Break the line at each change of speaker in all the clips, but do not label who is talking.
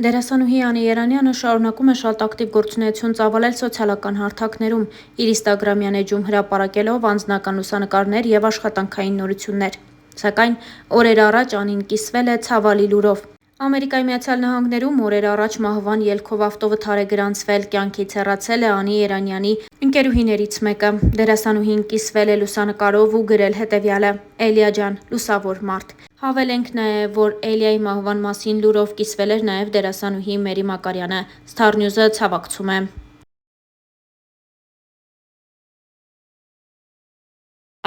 Դերասանուհի Անի Երանյանը շարունակում է շատ ակտիվ գործունեություն ծավալել սոցիալական հարթակներում, իր ինստագրամյան էջում հրապարակելով անձնական լուսանկարներ և աշխատանքային նորություններ։ Սակայն օրեր առաջ Անին կիսվել է ցավալի լուրով։ Ամերիկայի Միացյալ Նահանգներում օրեր առաջ մահվան ելքով ավտովթար է գրանցվել, կյանքից հեռացել է Անի Երանյանի ընկերուհիներից մեկը։ Դերասանուհին կիսվել է լուսանկարով ու գրել հետևյալը. «Էլիա ջան, լուսավոր մարդ»։ Հավելենք նաև, որ Էլիայի մահվան մասին լուրով կիսվել էր նաև դերասանուհի Մերի Մակարյանը։ Star-News-ը ցավակցում է։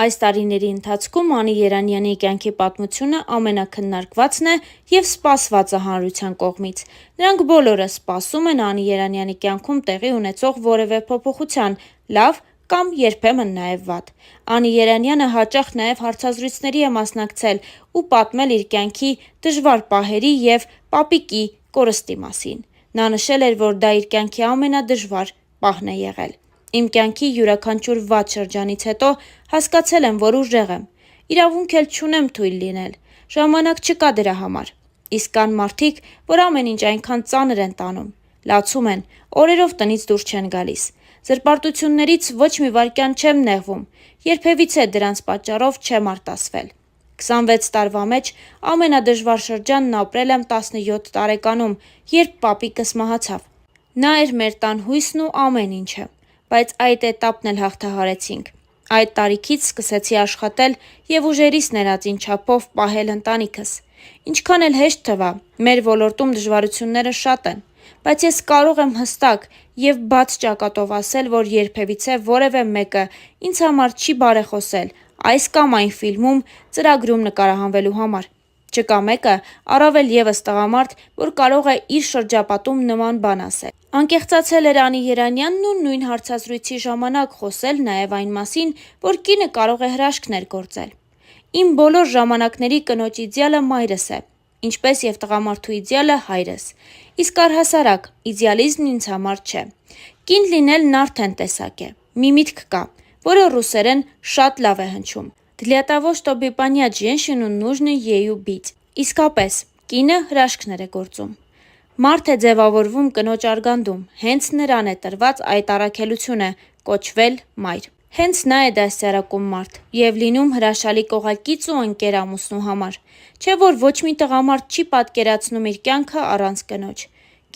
Այս տարիների ընթացքում Անի Երանյանի կյանքի պատմությունը ամենաքննարկվածն է և սպասվածը հանրության կողմից։ Նրանք բոլորը սպասում են Անի Երանյանի կյանքում տեղի ունեցող որևէ փոփոխության, լավ կամ երբեմն նաև վատ։ Անի Երանյանը հաճախ նաև հարցազրույցների է մասնակցել ու պատմել իր կյանքի դժվար պահերի և պապիկի կորստի մասին։ Նա նշել էր, որ դա իր կյանքի ամենադժվար պահն է եղել։ «Իմ կյանքի յուրաքանչյուր վատ շրջանից հետո հասկացել եմ, որ ուժեղ եմ։ Իրավունք էլ չունեմ թույլ լինել։ Ժամանակ չկա դրա համար։ Իսկ կան մարդիկ, որ ամեն ինչ այնքան ծանր են տանում, լացում են, օրերով տնից դուրս չեն գալիս։ Զրպարտություններից ոչ մի վայրկյան չեմ նեղվում, երբևիցե դրանց պատճառով չեմ արտասվել։ 26 տարվա մեջ ամենադժվար շրջանն ապրել եմ 17 տարեկանում, երբ պապիկս մահացավ։ Նա էր մեր տան հույսն ու ամեն ինչը, բայց այդ էտապն էլ հաղթահարեցինք։ Այդ տարիքից սկսեցի աշխատել և ուժերիս ներածին չափով պահել ընտանիքս։ Ինչքան էլ հեշտ թվա, մեր ոլորտում դժվարությունները շատ են, բայց ես կարող եմ հստակ և բաց ճակատով ասել, որ երբևիցե որևէ մեկը ինձ համար չի բարեխոսել այս կամ այն ֆիլմում, ծրագրում նկարահանվելու համար։ Չկա մեկը, առավել ևս տղամարդ, որ կարող է իր շրջապատում նման բան ասել։ Անկեղծացել էր Անի Երանյանն ու նույն հարցազրույցի ժամանակ խոսել նաև այն մասին, որ կինը կարող է հրաշքներ գործել։ Իմ բոլոր ժամանակների կնոջ իդեալը մայրս է, ինչպես և տղամարդու իդեալը հայրս։ Իսկ առհասարակ, իդեալիզմն ինձ համար չէ։ Կին լինելն արդեն տեսակ է։ Մի միտք կա, որը ռուսերեն շատ լավ է հնչում. «Для того, чтобы понять женщину, нужно ею быть»։ Իսկապես, կինը հրաշքներ է գործում։ Մարդ է ձևավորվում կնոջ արգանդում, հենց նրան է տրված այդ առաքելությունը՝ կոչվել մայր։ Հենց նա է դաստիարակում մարդ և լինում հրաշալի կողակից ու ընկեր ամուսնու համար։ Չէ՞ որ ոչ մի տղամարդ չի պատկերացնում իր կյանքը առանց կնոջ։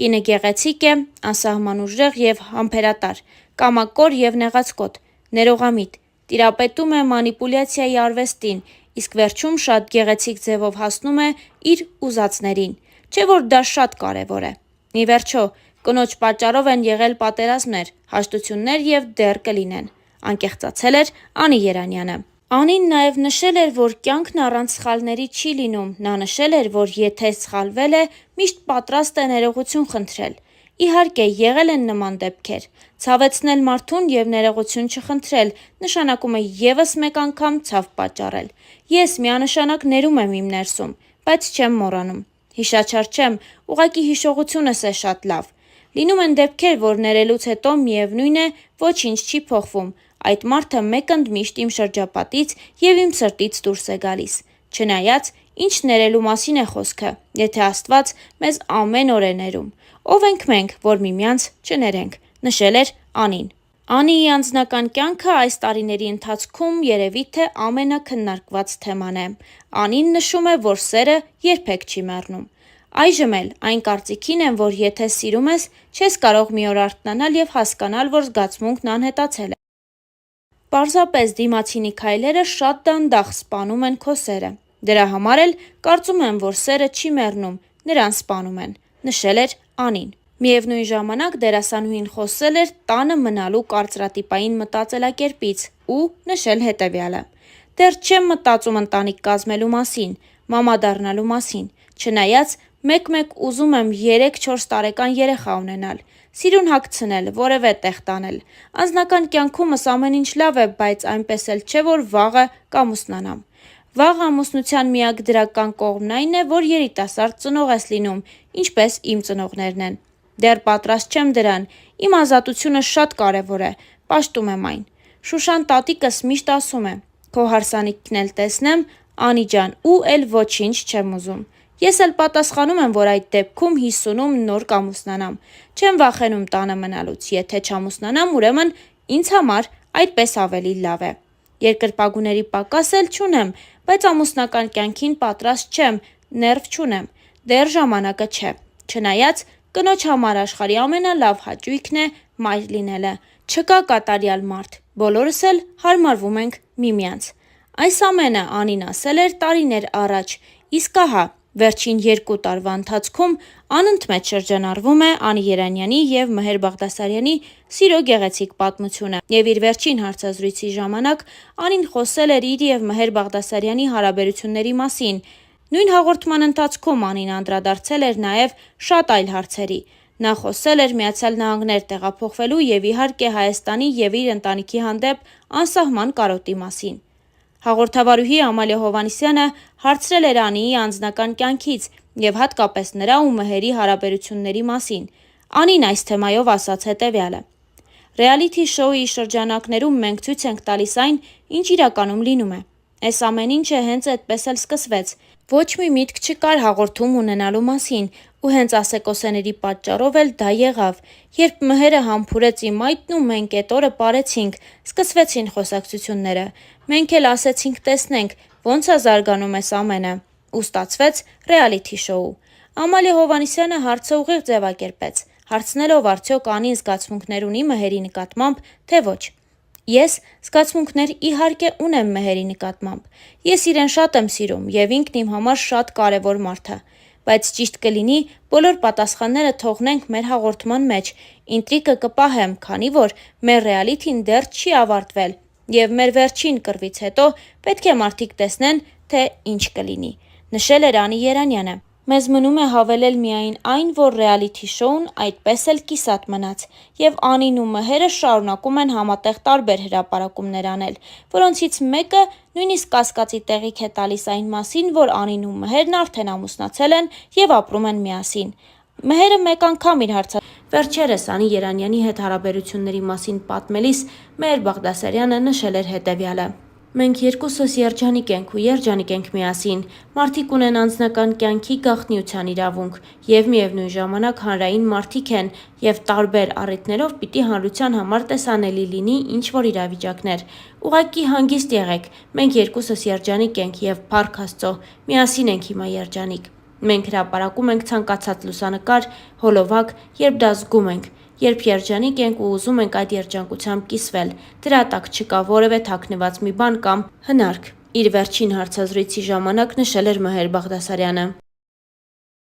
Կինը գեղեցիկ է, անսահման ուժեղ և համբերատար, կամակոր և նեղացկոտ, ներողամիտ, տիրապետում է մանիպուլյացիայի արվեստին, իսկ վերջում շատ գեղեցիկ ձևով հասնում է իր ուզածներին։ Չէ՞ որ դա շատ կարևոր է։ Ի վերջո, կնոջ պատճառով են եղել պատերազմներ, հաշտություններ և դեռ կլինեն։ Անկեղծացել էր Անի Երանյանը։ Անին նաև նշել էր, որ կյանքն առանց սխալների չի լինում։ Նա նշել էր, որ եթե սխալվել է, միշտ պատրաստ է ներողություն խնդրել։ Իհարկե, եղել են նման դեպքեր։ Ցավեցնել մարդուն և ներողություն չխնդրել նշանակում է ևս մեկ անգամ ցավ պատճառել։ Ես միանշանակ ներում եմ իմ ներսում, բայց չեմ մոռանում։ Հիշաչար չեմ, ուղղակի հիշողությունս է շատ լավ։ Լինում են դեպքեր, որ ներելուց հետո միևնույն է, ոչինչ չի փոխվում, այդ մարդը մեկ ընդմիշտ իմ շրջապատից և իմ սրտից դուրս է գալիս։ Չնայած, ինչ ներելու մասին է խոսքը, եթե Աստված մեզ ամեն օր է ներում։ Ով ենք մենք, որ միմյանց չներենք, նշել էր Անին։ Անիի անձնական կյանքը այս տարիների ընթացքում երևի թե ամենաքննարկված թեման է։ Անին նշում է, որ սերը երբեք չի մեռնում։ Այժմ էլ այն կարծիքին եմ, որ եթե սիրում ես, չես կարող մի օր արթնանալ և հասկանալ, որ զգացմունքն անհետացել է։ Պարզապես դիմացինի քայլերը շատ դանդաղ սպանում են քո սերը։ Դրա համար էլ կարծում եմ, որ սերը չի մեռնում, նրան սպանում են, նշել էր Անին։ Միևնույն ժամանակ դերասանուհին խոսել էր տանը մնալու կարծրատիպային մտածելակերպից ու նշել հետևյալը. «Դեռ չեմ մտածում ընտանիք կազմելու մասին, մամա դառնալու մասին, չնայած մեկ-մեկ ուզում եմ 3-4 տարեկան երեխա ունենալ, սիրուն հագցնել, որևէ տեղ տանել։ Անձնական կյանքումս ամեն ինչ լավ է, բայց այնպես էլ չէ, որ վաղը կամուսնանամ։ Վաղ ամուսնության միակ դրական կողմն այն է, որ երիտասարդ ծնող ես լինում, ինչպես իմ ծնողներն են։ Դեռ պատրաստ չեմ դրան, իմ ազատությունը շատ կարևոր է, պաշտում եմ այն։ Շուշան տատիկս միշտ ասում է. քո հարսանիքն էլ տեսնեմ, Անի ջան, ու էլ ոչինչ չեմ ուզում։ Ես էլ պատասխանում եմ, որ այդ դեպքում 50-ում նոր կամուսնանամ։ Չեմ վախենում տանը մնալուց, եթե չամուսնանամ, ուրեմն ինձ համար այդպես ավելի լավ է։ Երկրպագուների պակաս էլ չունեմ, բայց ամուսնական կյանքին պատրաստ չեմ, ներվ չունեմ, դեռ ժամանակը չէ։ Չնայած կնոջ համար աշխարհի ամենալավ հաճույքն է մայր լինելը։ Չկա կատարյալ մարդ, բոլորս էլ հարմարվում ենք միմյանց։ Այս ամենը Անին ասել էր տարիներ առաջ, իսկ ահա վերջին 2 տարվա ընթացքում անընդմեջ շրջանառվում է Անի Երանյանի և Մհեր Բաղդասարյանի սիրո գեղեցիկ պատմությունը։ Եվ իր վերջին հարցազրույցի ժամանակ Անին խոսել էր իր և Մհեր Բաղդասարյանի հարաբերությունների մասին։ Նույն հաղորդման ընթացքում Անին անդրադարձել էր նաև շատ այլ հարցերի։ Նա խոսել էր Միացյալ Նահանգներ տեղափոխվելու և իհարկե Հայաստանի և իր ընտանիքի հանդեպ անսահման կարոտի մասին։ Հաղորդավարուհի Ամալիա Հովհաննիսյանը հարցրել էր Անիի անձնական կյանքից և հատկապես նրա ու Մհերի հարաբերությունների մասին։ Անին այս թեմայով ասաց հետևյալը. «Ռեալիթի շոուի շրջանակներում մենք ցույց ենք տալիս այն, ինչ իրականում լինում է։ Այս ամեն ինչը հենց այդպես էլ սկսվեց։ Ոչ մի միտք չկար հաղորդում ունենալու մասին, ու հենց ասեկոսեների պատճառով էլ դա եղավ։ Երբ Մհերը համբուրեց իմ այտն ու մենք էդ օրը պարեցինք, սկսվեցին խոսակցությունները։ Մենք էլ ասեցինք տեսնենք, ոնց է զարգանում այս ամենը։ Ու ստացվեց ռեալիթի շոու»։ Ամալիա Հովհաննիսյանը հարցը ուղիղ ձևակերպեց, հարցնելով արդյոք Անին զգացմունքներ ունի Մհերի նկատմամբ, թե ոչ։ Ես զգացմունքներ իհարկե ունեմ Մհերի նկատմամբ։ Ես իրեն շատ եմ սիրում և ինքն իմ համար շատ կարևոր մարդ է։ Բայց ճիշտ կլինի բոլոր պատասխանները թողնենք մեր հաղորդման մեջ։ Ինտրիգը կպահեմ, քանի որ մեր ռեալիթին դեռ չի ավարտվել և մեր վերջին կռվից հետո պետք է մարդիկ տեսնեն, թե ինչ կլինի, նշել էր Անի Երանյանը։ Մեզ մնում է հավելել միայն այն, որ ռեալիթի շոուն այդպես էլ կիսատ մնաց, և Անին ու Մհերը շարունակում են համատեղ տարբեր հրապարակումներ անել, որոնցից մեկը նույնիսկ կասկածի տեղիք է տալիս այն մասին, որ Անին ու Մհերն արդեն ամուսնացել են և ապրում են միասին։ Մհերը մեկ անգամ իր Վերջերս Անի Երանյանի հետ հարաբերությունների մասին պատմելիս Մհեր Բաղդասարյանը նշել էր հետևյալը. «Մենք երկուսս երջանիկ ենք ու երջանիկ ենք միասին։ Մարդիկ ունեն անձնական կյանքի գաղտնիության իրավունք և միևնույն ժամանակ հանրային մարդիկ են և տարբեր առիթներով պիտի հանրության համար տեսանելի լինի ինչ-որ իրավիճակներ։ Ուղղակի հանգիստ եղեք, մենք երկուսս երջանիկ ենք և փառք Աստծո, միասին ենք հիմա երջանիկ։ Մենք հրապարակում ենք ցանկացած լուսանկար, հոլովակ, երբ դա զգում ենք, երբ երջանիկ ենք ու ուզում ենք այդ երջանկությամբ կիսվել։ Դրա տակ չկա որևէ թաքնված մի բան կամ հնարք», իր վերջին հարցազրույցի ժամանակ նշել էր Մհեր Բաղդասարյանը։